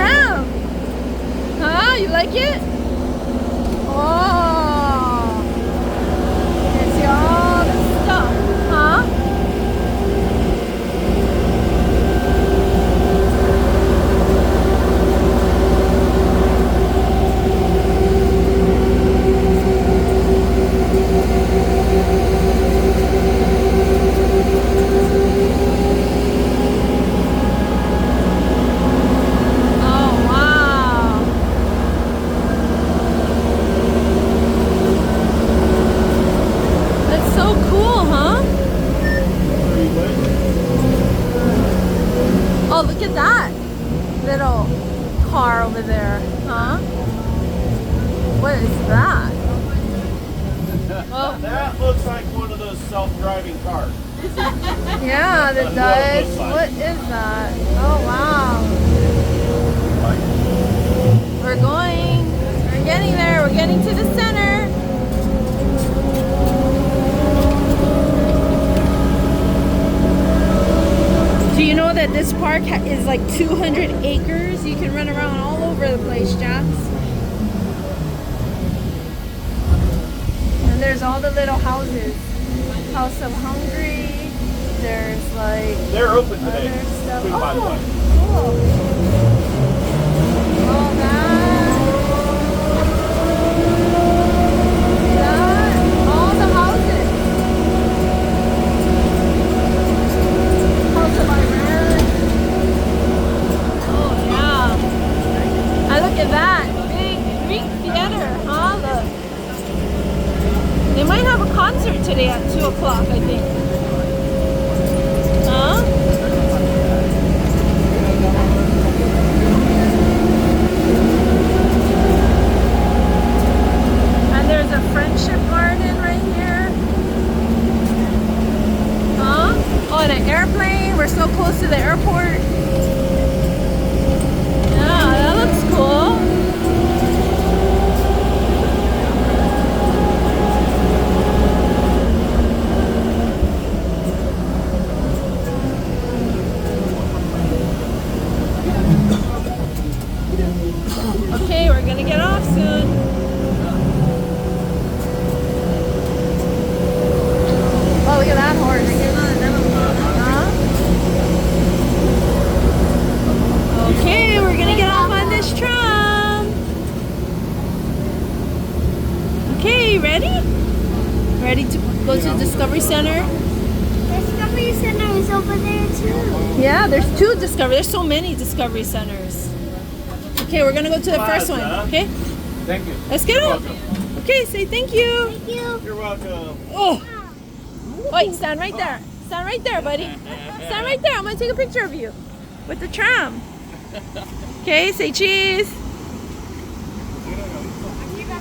tram. Huh? You like it? Oh. You see all the stuff. Huh? Oh, look at that little car over there, huh? What is that? Oh. That looks like one of those self-driving cars. Yeah, that does. What is that? Oh, wow. We're going. We're getting there. We're getting to the center. Do you know that this park is like 200 acres? You can run around all over the place, Jax. And there's all the little houses. House of Hungry. There's like... They're open today. Stuff. Too, by the way. Cool. All that. All the houses. House of Iran. Oh yeah. And look at that. Big Greek theater, huh? Look. They might have a concert today at 2 o'clock, I think. Huh? And there's a friendship garden right here. Huh? Oh, and an airplane. We're so close to the airport. Yeah, that looks cool. Okay, we're gonna get off soon. Oh, look at that horse. Huh? Okay, we're gonna get off on this tram. Okay, ready? Ready to go to Discovery Center? Discovery Center is over there too. Yeah, there's 2 Discovery. There's so many Discovery Centers. Okay, we're gonna go to the first one. Okay? Thank you. Let's get off. Okay, say thank you. Thank you. You're welcome. Oh. Wait, stand right there. Stand right there, buddy. Stand right there. I'm gonna take a picture of you with the tram. Okay, say cheese.